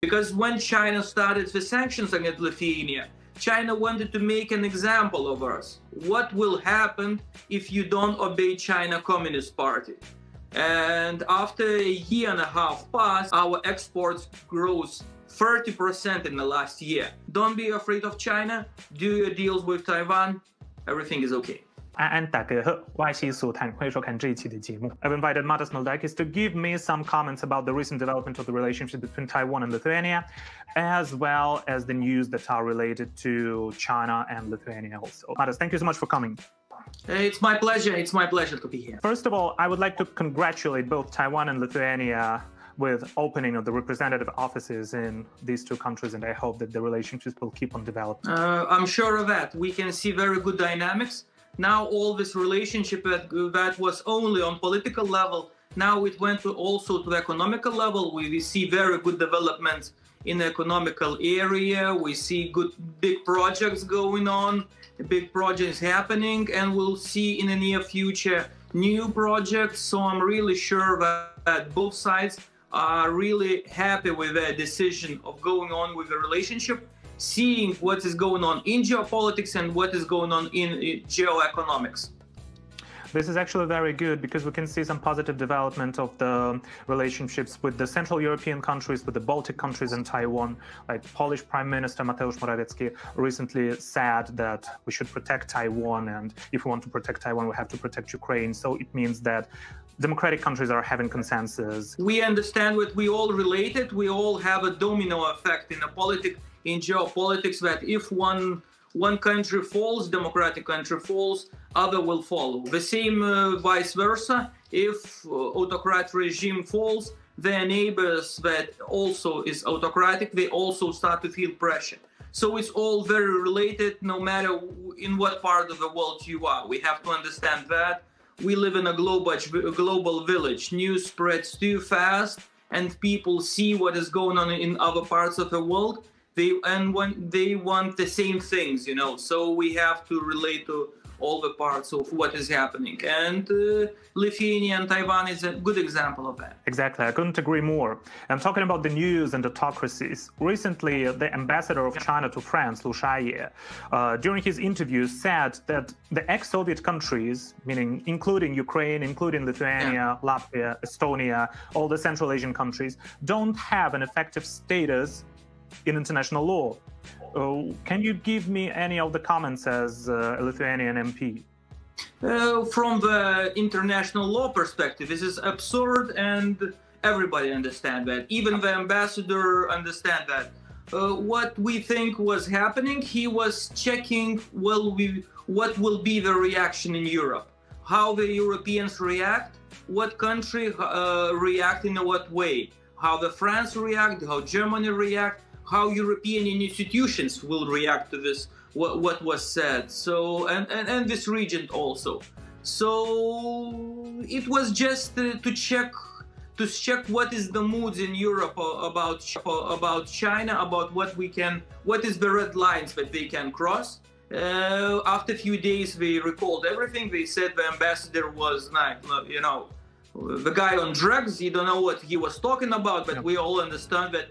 Because when China started the sanctions against Lithuania, China wanted to make an example of us. What will happen if you don't obey China Communist Party? And after a year and a half passed, our exports grows 30% in the last year. Don't be afraid of China. Do your deals with Taiwan. Everything is okay. 安安大家好，我是苏坦，欢迎收看这一期的节目。I've invited Matas Maldakis to give me some comments about the recent development of the relationship between Taiwan and Lithuania, as well as the news that are related to China and Lithuania also. Matas, thank you so much for coming. It's my pleasure. It's my pleasure to be here. First of all, I would like to congratulate both Taiwan and Lithuania with opening of the representative offices in these two countries, and I hope that the relationships will keep on developing. I'm sure of that. We can see very good dynamics. Now all this relationship that was only on political level, now it went also to economical level. We see very good developments in the economical area. We see good big projects going on, big projects happening, and we'll see in the near future new projects. So I'm really sure that both sides are really happy with their decision of going on with the relationship, seeing what is going on in geopolitics and what is going on in geoeconomics. This is actually very good because we can see some positive development of the relationships with the Central European countries, with the Baltic countries and Taiwan. Like Polish Prime Minister Mateusz Morawiecki recently said that we should protect Taiwan, and if we want to protect Taiwan, we have to protect Ukraine. So it means that democratic countries are having consensus. We understand what we all related. We all have a domino effect in geopolitics, that if one country falls, democratic country falls, other will follow. The same vice versa. If autocratic regime falls, their neighbors that also is autocratic, they also start to feel pressure. So it's all very related, no matter in what part of the world you are. We have to understand that we live in a global village. News spreads too fast, and people see what is going on in other parts of the world. They want the same things, so we have to relate to all the parts of what is happening. And Lithuania and Taiwan is a good example of that. Exactly, I couldn't agree more. I'm talking about the news and autocracies. Recently, the ambassador of China to France, Lu Shaye, during his interview said that the ex-Soviet countries, meaning including Ukraine, including Lithuania, Latvia, Estonia, all the Central Asian countries, don't have an effective status in international law. Can you give me any of the comments as a Lithuanian MP? From the international law perspective, this is absurd, and everybody understands that. Even the ambassador understands that. What we think was happening, he was checking what will be the reaction in Europe, how the Europeans react, what country react in what way, how the France react, how Germany react, how European institutions will react to this, what was said. So, and this region also. So it was just to check what is the moods in Europe about China, about what is the red lines that they can cross. After a few days, they recalled everything. They said the ambassador was like, the guy on drugs. You don't know what he was talking about, but we all understand that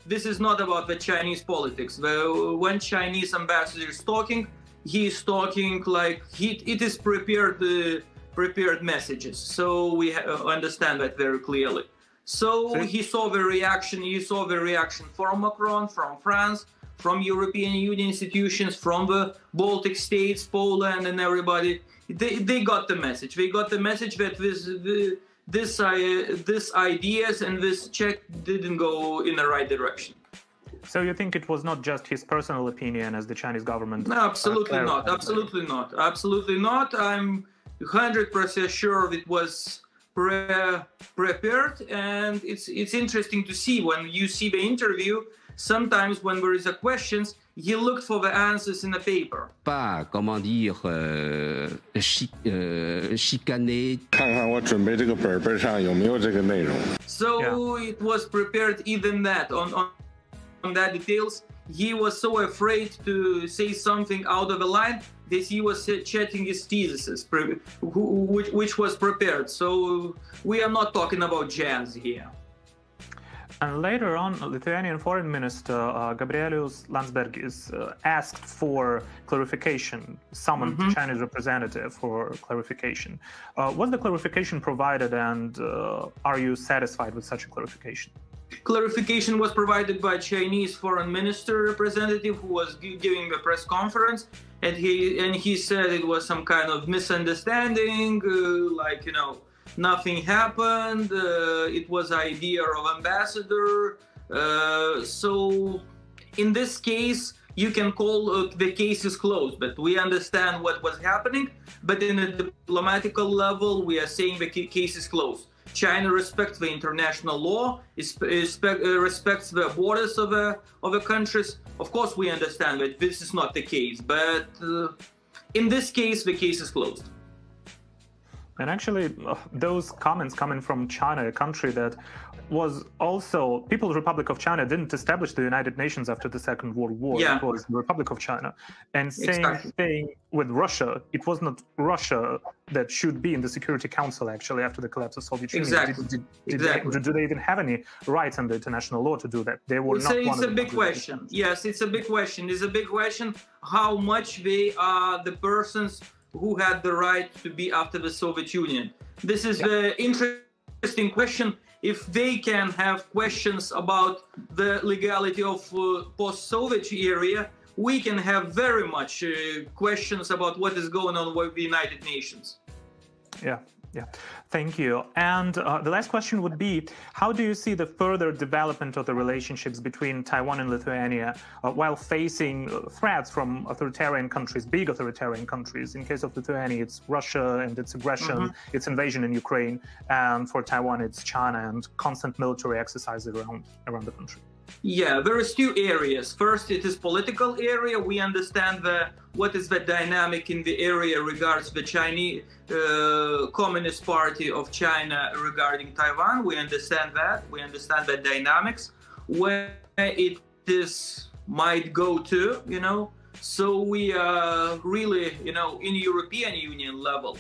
this is not about the Chinese politics. When Chinese ambassador is talking, he is talking like it is prepared messages. So we understand that very clearly. So he saw the reaction. He saw the reaction from Macron, from France, from European Union institutions, from the Baltic states, Poland, and everybody. They got the message. They got the message that this ideas and this check didn't go in the right direction. So you think it was not just his personal opinion as the Chinese government? No, absolutely not. Absolutely not. Absolutely not. I'm 100% sure it was prepared, and it's interesting to see when you see the interview. Sometimes when there is a questions, he looked for the answers in the paper. Pas, comment dire, chicaner. 看看我准备这个本上有没有这个内容。 So it was prepared even that on that details. He was so afraid to say something out of the line that he was checking his thesis, which was prepared. So we are not talking about jazz here. And later on, Lithuanian Foreign Minister Gabrielius Landsbergis asked for clarification, summoned Chinese representative for clarification. Was the clarification provided, and are you satisfied with such a clarification? Clarification was provided by Chinese Foreign Minister representative who was giving a press conference, and he said it was some kind of misunderstanding, like, you know, nothing happened, it was idea of ambassador. So in this case, you can call the case is closed, but we understand what was happening. But in a diplomatical level, we are saying the case is closed. China respects the international law, respects the borders of the countries. Of course, we understand that this is not the case, but in this case, the case is closed. And actually, those comments coming from China, a country that was also, People's Republic of China didn't establish the United Nations after the Second World War. Yeah. It was the Republic of China. And same Exactly. thing with Russia. It was not Russia that should be in the Security Council, actually, after the collapse of Soviet Union. Exactly. Do they even have any rights under international law to do that? They were not one of the It's a big question. Yes, it's a big question. It's a big question how much they are the persons who had the right to be after the Soviet Union. This is the interesting question. If they can have questions about the legality of post-Soviet area, we can have very much questions about what is going on with the United Nations. Yeah. Thank you. And the last question would be, how do you see the further development of the relationships between Taiwan and Lithuania while facing threats from authoritarian countries, big authoritarian countries? In case of Lithuania, it's Russia and its aggression, its invasion in Ukraine. And for Taiwan, it's China and constant military exercises around the country. Yeah, there is two areas. First, it is political area. We understand what is the dynamic in the area regards the Chinese Communist Party of China regarding Taiwan. We understand that. We understand the dynamics, where it is might go to, you know. So we are really, you know, in European Union level,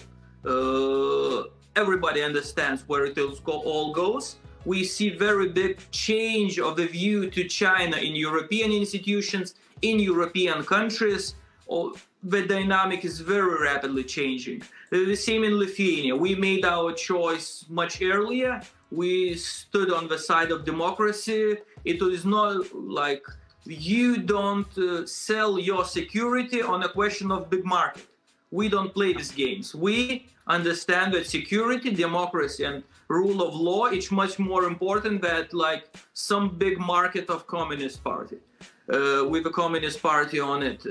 everybody understands where it all goes. We see very big change of the view to China in European institutions, in European countries. The dynamic is very rapidly changing. The same in Lithuania. We made our choice much earlier. We stood on the side of democracy. It is not like you don't sell your security on a question of big market. We don't play these games. We understand that security, democracy, and rule of law is much more important than like some big market of Communist Party, with a Communist Party on it.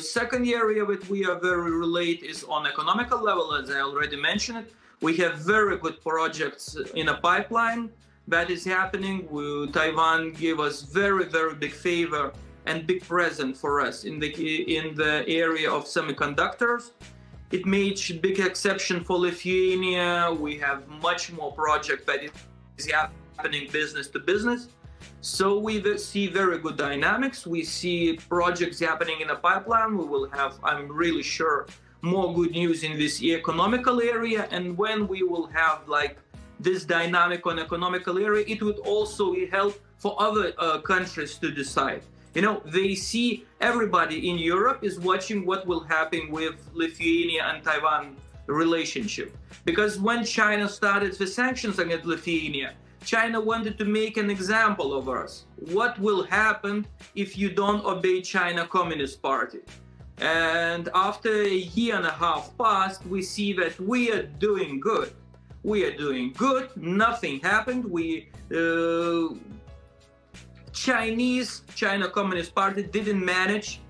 Second area that we are very related is on economical level, as I already mentioned. We have very good projects in a pipeline that is happening. Taiwan gave us very, very big favor and big present for us in the area of semiconductors. It made big exception for Lithuania. We have much more project that is happening business to business. So we see very good dynamics. We see projects happening in the pipeline. We will have, I'm really sure, more good news in this economical area. And when we will have like this dynamic on economical area, it would also help for other countries to decide. You know, they see everybody in Europe is watching what will happen with Lithuania and Taiwan relationship. Because when China started the sanctions against Lithuania, China wanted to make an example of us. What will happen if you don't obey China Communist Party? And after a year and a half passed, we see that we are doing good. We are doing good. Nothing happened. China Communist Party didn't manage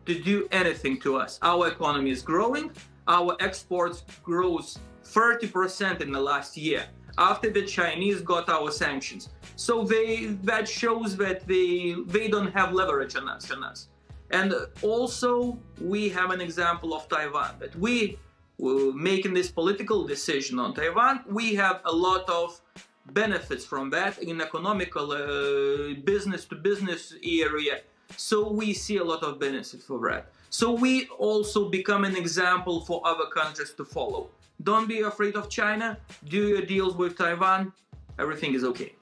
to do anything to us. Our economy is growing. Our exports grows 30% in the last year after the Chinese got our sanctions. So that shows that they don't have leverage on us. And also we have an example of Taiwan, that we making this political decision on Taiwan. We have a lot of benefits from that in economical business to business area. So we see a lot of benefits for that. So we also become an example for other countries to follow. Don't be afraid of China. Do your deals with Taiwan. Everything is okay.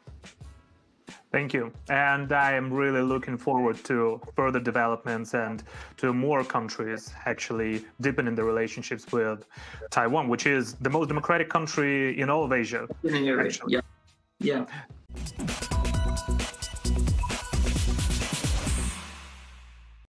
Thank you. And I am really looking forward to further developments and to more countries actually deepening the relationships with Taiwan, which is the most democratic country in all of Asia. Yeah.